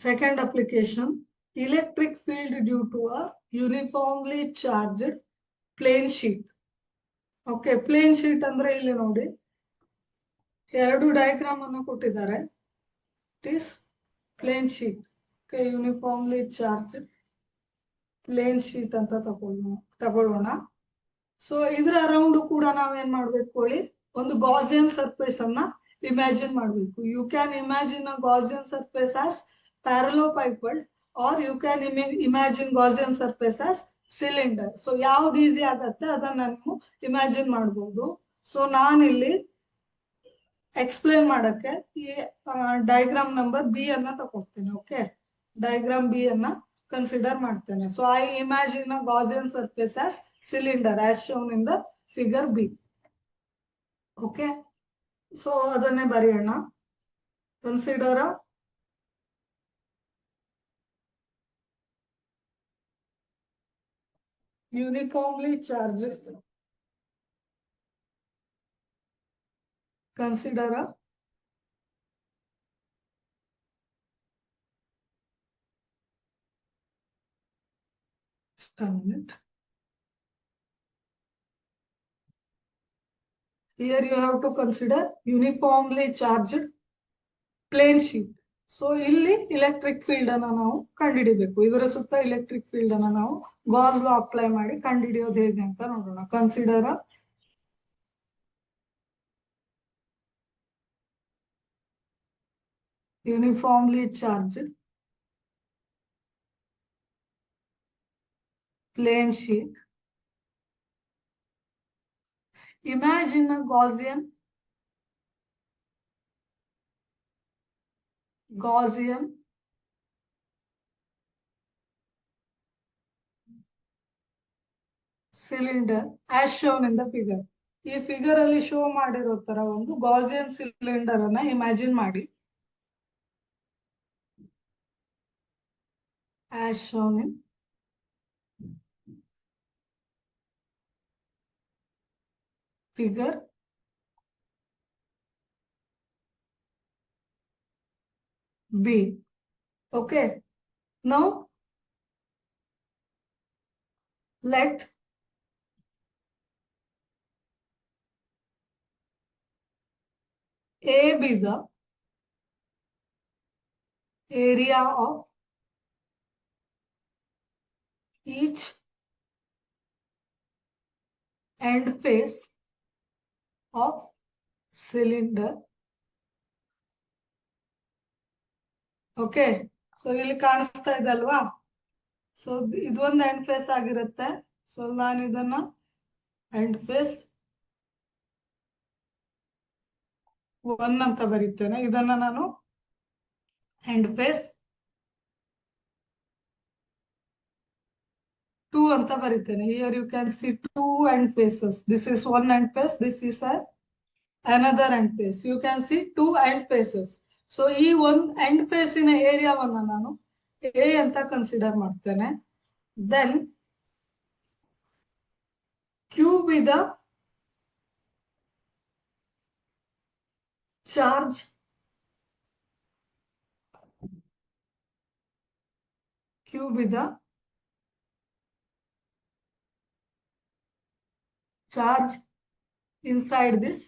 Second application, electric field due to a uniformly charged plane sheet. Okay, plane sheet ಅಂದ್ರೆ ಇಲ್ಲಿ ನೋಡಿ ಎರಡು diagram ಅನ್ನು ಕೊಟ್ಟಿದ್ದಾರೆ. It is plane sheet. Okay, uniformly charged plane sheet ಅಂತ ತಗೊಳ್ಳೋಣ. ಸೊ ಇದರ ಅರೌಂಡ್ ಕೂಡ ನಾವೇನ್ ಮಾಡ್ಬೇಕು ಹೇಳಿ, ಒಂದು ಗಾಸಿಯನ್ ಸರ್ಫೇಸ್ ಅನ್ನ ಇಮ್ಯಾಜಿನ್ ಮಾಡಬೇಕು. You can imagine a Gaussian surface as parallelepiped or you can imagine Gaussian surface as cylinder. So ಯಾವ್ದು ಈಸಿ ಆಗತ್ತೆ ಅದನ್ನ ನೀವು ಇಮ್ಯಾಜಿನ್ ಮಾಡಬಹುದು. ಸೊ ನಾನಿಲ್ಲಿ ಎಕ್ಸ್ಪ್ಲೇನ್ ಮಾಡಕ್ಕೆ ಈ ಡಯಾಗ್ರಾಮ್ ನಂಬರ್ ಬಿ ಅನ್ನ ತಗೊಳ್ತೇನೆ. ಓಕೆ, ಡಯಾಗ್ರಾಮ್ ಬಿ ಅನ್ನ ಕನ್ಸಿಡರ್ ಮಾಡ್ತೇನೆ. So I imagine a Gaussian surface as cylinder as shown in the figure B. Okay, so ಅದನ್ನೇ ಬರೆಯೋಣ. Consider a uniformly charged, consider a minute. Here you have to consider uniformly charged plane sheet. So ಇಲ್ಲಿ electric field ಅನ್ನ ನಾವು ಕಂಡುಹಿಡಿಬೇಕು. ಇದರ ಸುತ್ತ electric field ಅನ್ನ ನಾವು ಗಾಸ್ ಲಾ ಅಪ್ಲೈ ಮಾಡಿ ಕಂಡುಹಿಡಿಯೋದು ಹೇಗೆ ಅಂತ ನೋಡೋಣ. Consider uniformly charged plane sheet. Imagine a Gaussian cylinder as shown in the figure. ಈ ಫಿಗರ್ ಅಲ್ಲಿ ಶೋ ಮಾಡಿರೋ ತರ ಒಂದು ಗಾಸಿಯನ್ ಸಿಲಿಂಡರ್ ಅನ್ನ ಇಮ್ಯಾಜಿನ್ ಮಾಡಿ. as shown in figure B. Okay, now let A be the area of each end face of cylinder. Okay, so ಇಲ್ಲಿ ಕಾಣಿಸ್ತಾ ಇದೆ ಅಲ್ವಾ? ಸೊ ಇದೊಂದು ಎಂಡ್ ಫೇಸ್ ಆಗಿರುತ್ತೆ. ಸೊ ನಾನು ಇದನ್ನ ಎಂಡ್ ಫೇಸ್ 1 ಅಂತ ಬರೀತೇನೆ. ಇದನ್ನ ನಾನು ಎಂಡ್ ಫೇಸ್ 2 ಅಂತ ಬರೀತೇನೆ. Here you can see 2 end faces. This is 1 end face, this is another end face. You can see 2 end faces. So ಈ ಒಂದು ಎಂಡ್ ಫೇಸಿನ ಏರಿಯಾವನ್ನ ನಾನು ಎ ಅಂತ ಕನ್ಸಿಡರ್ ಮಾಡ್ತೇನೆ. Then Q be the charge inside this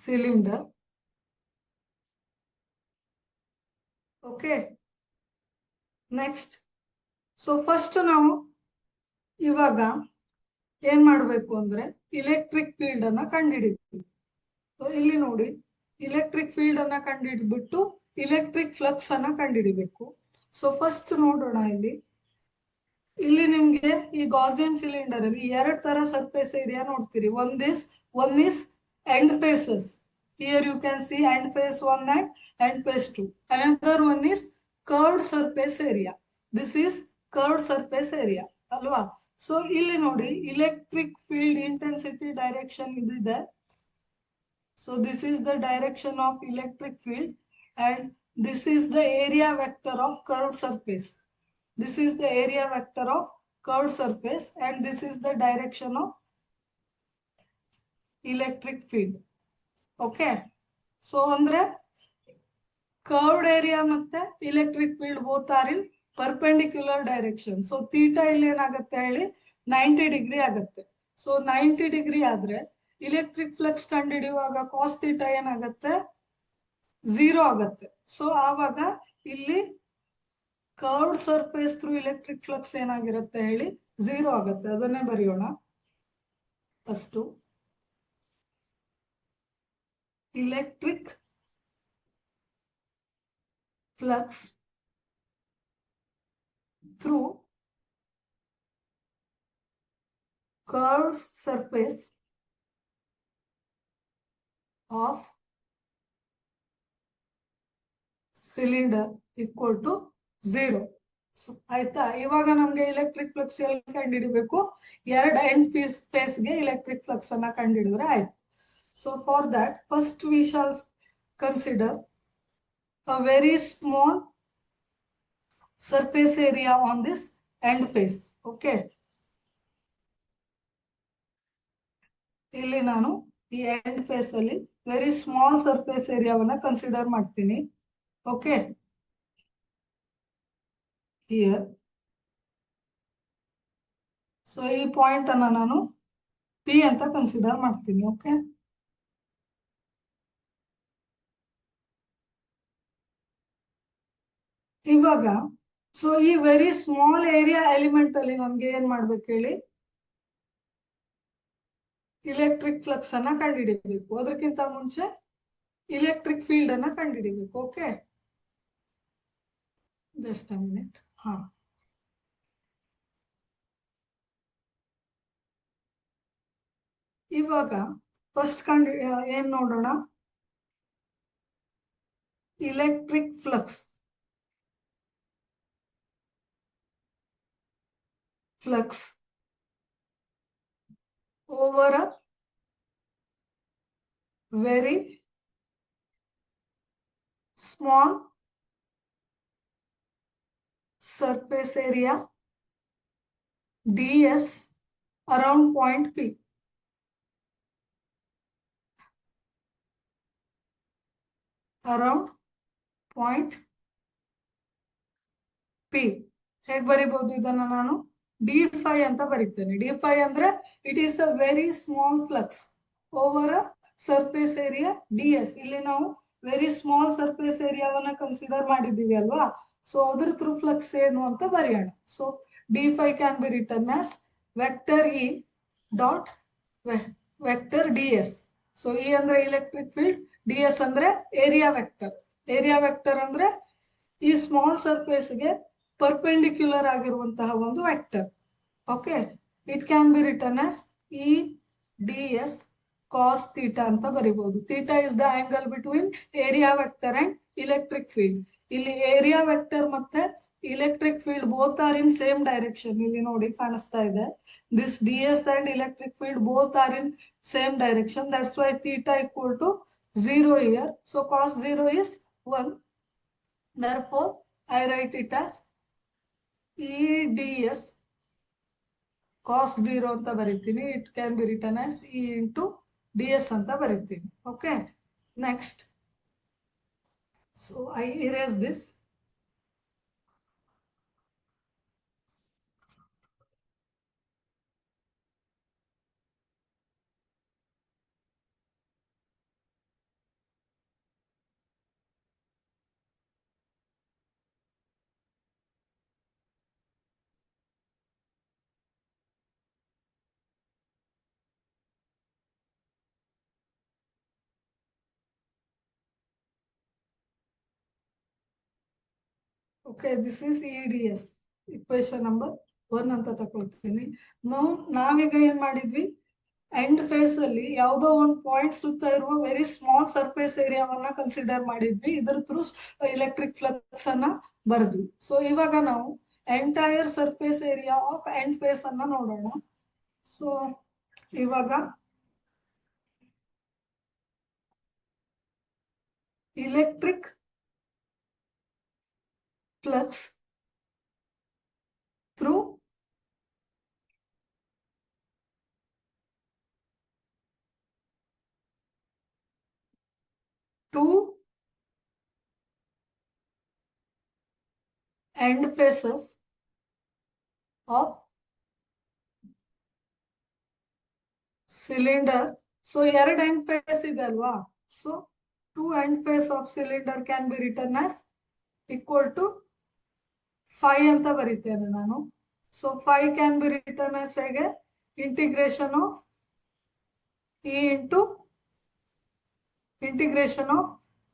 cylinder. Okay, next. So first ನಾವು ಇವಾಗ ಏನ್ ಮಾಡ್ಬೇಕು ಅಂದ್ರೆ ಇಲೆಕ್ಟ್ರಿಕ್ ಫೀಲ್ಡ್ ಅನ್ನ ಕಂಡುಹಿಡಿಬೇಕು. ಸೊ ಇಲ್ಲಿ ನೋಡಿ, ಇಲೆಕ್ಟ್ರಿಕ್ ಫೀಲ್ಡ್ ಅನ್ನ ಕಂಡುಹಿಡಿದ್ಬಿಟ್ಟು ಇಲೆಕ್ಟ್ರಿಕ್ ಫ್ಲಕ್ಸ್ ಅನ್ನ ಕಂಡುಹಿಡಿಬೇಕು. ಸೊ ಫಸ್ಟ್ ನೋಡೋಣ. ಇಲ್ಲಿ ನಿಮ್ಗೆ ಈ ಗಾಸಿಯನ್ ಸಿಲಿಂಡರ್ ಅಲ್ಲಿ 2 ತರ ಸರ್ಫೇಸ್ ಏರಿಯಾ ನೋಡ್ತೀರಿ. One is end faces. Here you can see end face 1 and end face 2. Another one is curved surface area. This is curved surface area alwa. So ಇಲ್ಲಿ ನೋಡಿ, electric field intensity direction ಇದೆ. So this is the direction of electric field and this is the area vector of curved surface. This is the area vector of curved surface and this is the direction of electric field. Okay, so andre curved area ಮತ್ತೆ electric field both are in perpendicular direction. So theta ಇಲ್ಲಿ ಏನಾಗುತ್ತೆ ಹೇಳಿ 90 degree ಆಗುತ್ತೆ. So 90 degree ಆದ್ರೆ electric flux ಕಂಡುಹಿಡಿಯುವಾಗ cos theta ಏನಾಗುತ್ತೆ 0 ಆಗತ್ತೆ. So ಆವಾಗ ಇಲ್ಲಿ curved surface through electric flux ಏನಾಗಿರುತ್ತೆ ಹೇಳಿ 0 ಆಗುತ್ತೆ. ಅದನ್ನೇ ಬರೆಯೋಣ. First electric flux through curved surface of cylinder equal to 0. So ಆಯ್ತಾ. ಇವಾಗ ನಮ್ಗೆ ಇಲೆಕ್ಟ್ರಿಕ್ ಫ್ಲಕ್ಸ್ ಎಲ್ಲಿ ಕಂಡುಹಿಡಿಬೇಕು, ಎರಡು ಎಂಡ್ ಸ್ಪೇಸ್ ಗೆ ಇಲೆಕ್ಟ್ರಿಕ್ ಫ್ಲಕ್ಸ್ ಅನ್ನ ಕಂಡುಹಿಡಿದ್ರೆ ಆಯ್ತು. So for that first we shall consider a very small surface area on this end face. Okay, ಇಲ್ಲಿ ನಾನು ಈ ಎಂಡ್ ಫೇಸ್ ಅಲ್ಲಿ ವೆರಿ ಸ್ಮಾಲ್ ಸರ್ಫೇಸ್ ಏರಿಯಾವನ್ನ ಕನ್ಸಿಡರ್ ಮಾಡ್ತೀನಿ. Okay, here. ಸೊ ಈ ಪಾಯಿಂಟ್ ಅನ್ನ ನಾನು ಪಿ ಅಂತ ಕನ್ಸಿಡರ್ ಮಾಡ್ತೀನಿ. ಓಕೆ, ಇವಾಗ ಸೊ ಈ ವೆರಿ ಸ್ಮಾಲ್ ಏರಿಯಾ ಎಲಿಮೆಂಟ್ ಅಲ್ಲಿ ನಮ್ಗೆ ಏನ್ ಮಾಡ್ಬೇಕು ಹೇಳಿ, ಇಲೆಕ್ಟ್ರಿಕ್ ಫ್ಲಕ್ಸ್ ಅನ್ನ ಕಂಡುಹಿಡಿಬೇಕು. ಅದಕ್ಕಿಂತ ಮುಂಚೆ ಇಲೆಕ್ಟ್ರಿಕ್ ಫೀಲ್ಡ್ ಅನ್ನ ಕಂಡುಹಿಡಿಬೇಕು. Okay, just a minute. ಹಾ, ಇವಾಗ ಫಸ್ಟ್ ಏನ್ ನೋಡೋಣ, electric flux over a very small surface area ds around point P. Around point P. ಹೇಗೆ ಬರಿಬಹುದು ಇದನ್ನ ನಾನು ಡಿ ಫೈ ಅಂತ ಬರೀತೇನೆ. ಡಿ ಫೈ ಅಂದ್ರೆ it is a very small flux over a surface area d s. ಇಲ್ಲಿ ನಾವು very small surface ಏರಿಯಾವನ್ನ consider ಮಾಡಿದೀವಿ ಅಲ್ವಾ. ಸೊ ಅದ್ರ ಥ್ರೂ ಫ್ಲಕ್ಸ್ ಏನು ಅಂತ ಬರೆಯೋಣ. So d phi can be written as vector E dot vector d s. So E ಅಂದ್ರೆ ಇಲೆಕ್ಟ್ರಿಕ್ ಫೀಲ್ಡ್, ಡಿ ಎಸ್ ಅಂದ್ರೆ ಏರಿಯಾ ವೆಕ್ಟರ್. ಏರಿಯಾ ವೆಕ್ಟರ್ ಅಂದ್ರೆ ಈ ಸ್ಮಾಲ್ ಸರ್ಫೇಸ್ಗೆ ಪರ್ಪೆಂಡಿಕ್ಯುಲರ್ ಆಗಿರುವಂತಹ ಒಂದು vector. Okay, it can be written as E d s cos theta ಅಂತ ಬರಿಬಹುದು. Theta is the angle between area vector and electric field. ಇಲ್ಲಿ area vector ಮತ್ತೆ electric field both are in same direction. ಇಲ್ಲಿ ನೋಡಿ ಕಾಣಿಸ್ತಾ ಇದೆ, this d s and electric field both are in same direction. That's why theta equal to 0 here. So cos 0 is 1. Therefore I write it as EDS cos 0 ಅಂತ ಬರೀತೀನಿ. It can be written as E into d s ಅಂತ ಬರೀತೀನಿ. Okay, next. So I erase this. Okay, this is EDS equation number 1 ಅಂತ ತಗೊಳ್ತೀನಿ. ನಾವೀಗ ಏನ್ ಮಾಡಿದ್ವಿ, end face ಅಲ್ಲಿ ಯಾವುದೋ ಒಂದು ಪಾಯಿಂಟ್ ಸುತ್ತ ಇರುವ ವೆರಿ ಸ್ಮಾಲ್ ಸರ್ಫೇಸ್ ಏರಿಯಾವನ್ನ ಕನ್ಸಿಡರ್ ಮಾಡಿದ್ವಿ. ಇದರ ಥ್ರೂ ಇಲೆಕ್ಟ್ರಿಕ್ ಫ್ಲಕ್ಸ್ ಅನ್ನ ಬರೆದ್ವಿ. ಸೊ ಇವಾಗ ನಾವು entire surface area of end face ಅನ್ನ ನೋಡೋಣ. ಸೊ ಇವಾಗ electric flux through two end faces of cylinder. So ಎರಡು end face ಇದೆ ಅಲ್ವಾ, so two end face of cylinder can be written as equal to 5 ಅಂತ ಬರೀತೇನೆ ನಾನು. So 5 can be written as ಹೇಗೆ, integration of E into integration of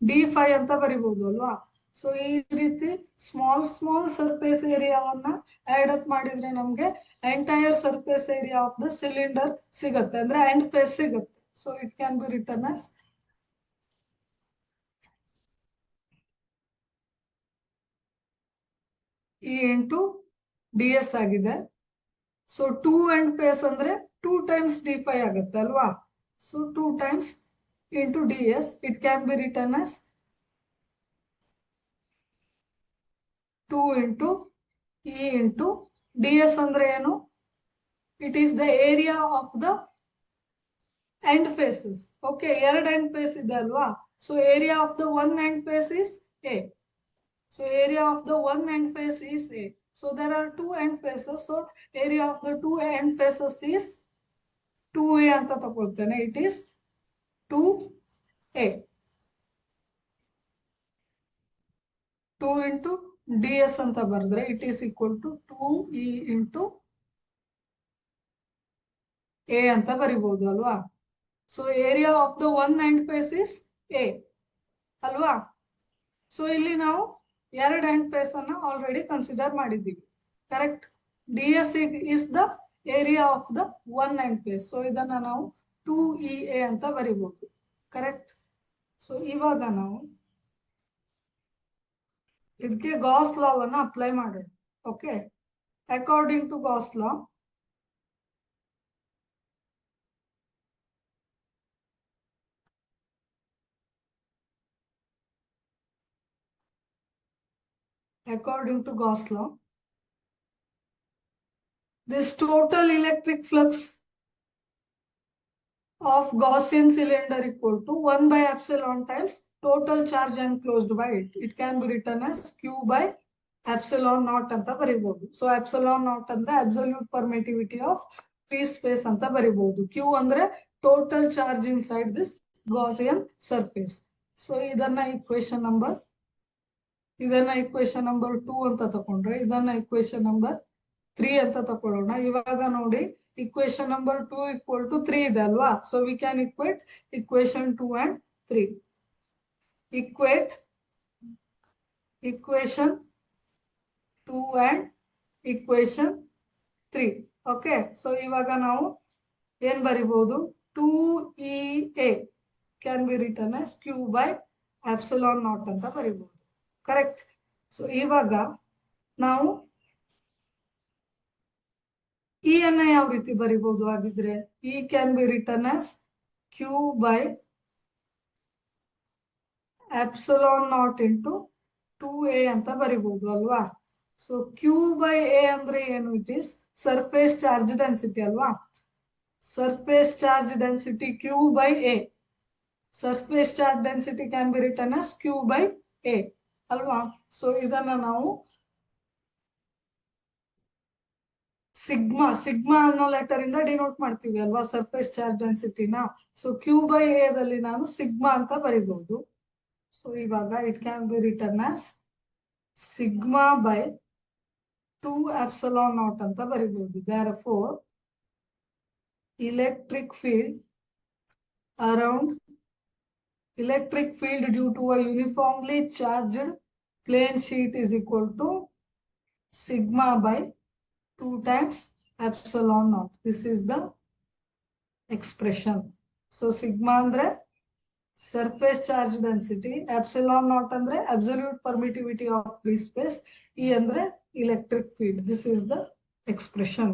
d5 ಅಂತ ಬರಿಬಹುದು ಅಲ್ವಾ. So ಈ ರೀತಿ ಸ್ಮಾಲ್ ಸರ್ಫೇಸ್ ಏರಿಯಾವನ್ನ ಆಡ್ ಅಪ್ ಮಾಡಿದ್ರೆ ನಮ್ಗೆ entire surface area of the cylinder ಸಿಗುತ್ತೆ, ಅಂದ್ರೆ ಎಂಡ್ ಫೇಸ್ ಸಿಗುತ್ತೆ. So it can be written as E into ds ಆಗಿದೆ. ಸೊ 2 ಎಂಡ್ ಫೇಸ್ ಅಂದ್ರೆ 2 times d5 ಆಗುತ್ತೆ ಅಲ್ವಾ. So 2 times into ds, it can be written as 2 into E into ds ಅಂದ್ರೆ ಏನು, it is the area of the end faces. Okay, ಎರಡು end face ಇದೆ ಅಲ್ವಾ. So area of the one end face is A. So area of the one end face is A. So there are two end faces. So area of the two end faces is 2A ಅಂತ ತಗೊಳ್ತೇನೆ. It is 2A. 2 into ds ಅಂತ ಬರೆದ್ರೆ it is equal to 2E into A ಅಂತ ಬರಿಬಹುದು ಅಲ್ವಾ. So area of the one end face is A ಅಲ್ವಾ. So ಇಲ್ಲಿ ನಾವು ಎರಡು ಎಂಡ್ ಫೇಸ್ ಅನ್ನ ಆಲ್ರೆಡಿ ಕನ್ಸಿಡರ್ ಮಾಡಿದ್ದೀವಿ, correct. ds is the area of the one end face. So ಇದನ್ನ ನಾವು 2EA ಅಂತ ಬರಿಬಹುದು, ಕರೆಕ್ಟ್. ಸೊ ಇವಾಗ ನಾವು ಇದಕ್ಕೆ ಗಾಸ್ ಲಾವನ್ನ ಅಪ್ಲೈ ಮಾಡೋಣ. Okay, according to Gauss law, according to Gauss law, this total electric flux of Gaussian cylinder equal to 1 by epsilon times total charge enclosed by it. It can be written as Q by epsilon naught ಅಂತ ಬರಿಬಹುದು. So epsilon naught ಅಂದ್ರೆ absolute permittivity of free space ಅಂತ ಬರಿಬಹುದು. Q ಅಂದ್ರೆ total charge inside this Gaussian surface. So ಇದನ್ನ equation number 2 ಅಂತ ತಕೊಂಡ್ರೆ, ಇದನ್ನ equation number 3 ಅಂತ ತಕೊಳ್ಳೋಣ. ಇವಾಗ ನೋಡಿ, equation number 2 equal to 3 ಇದೆ ಅಲ್ವಾ. So we can equate equation 2 and 3. Equate equation 2 and equation 3. Okay, so ಇವಾಗ ನಾವು ಏನ್ ಬರಿಬಹುದು, 2EA can be written as Q by epsilon naught ಅಂತ ಬರಿಬಹುದು, ಕರೆಕ್ಟ್. ಸೊ ಇವಾಗ ನಾವು E ಅನ್ನ ಯಾವ ರೀತಿ ಬರಿಬಹುದು ಆಗಿದ್ರೆ, E can be written as Q by epsilon naught into 2A ಅಂತ ಬರಿಬಹುದು ಅಲ್ವಾ. ಸೊ Q by A ಅಂದ್ರೆ ಏನು, it is surface charge density ಅಲ್ವಾ. Surface charge density Q by A. Surface charge density can be written as Q by A ಅಲ್ವಾ. So ಇದನ್ನ ನಾವು sigma ಅನ್ನೋ ಲೆಟರ್ ಇಂದ ಡಿನೋಟ್ ಮಾಡ್ತೀವಿ ಅಲ್ವಾ ಸರ್ಫೇಸ್ ಚಾರ್ಜ್ ಡೆನ್ಸಿಟಿನ. ಸೊ Q by A ದಲ್ಲಿ ನಾನು ಸಿಗ್ಮಾ ಅಂತ ಬರಿಬಹುದು. ಸೊ ಇವಾಗ it can be written as sigma by 2 epsilon naught ಅಂತ ಬರಿಬಹುದು. Therefore electric field due to a uniformly charged plane sheet is equal to sigma by 2 times epsilon naught. This is the expression. So sigma andre surface charge density, epsilon naught andre absolute permittivity of free space, E andre electric field. This is the expression.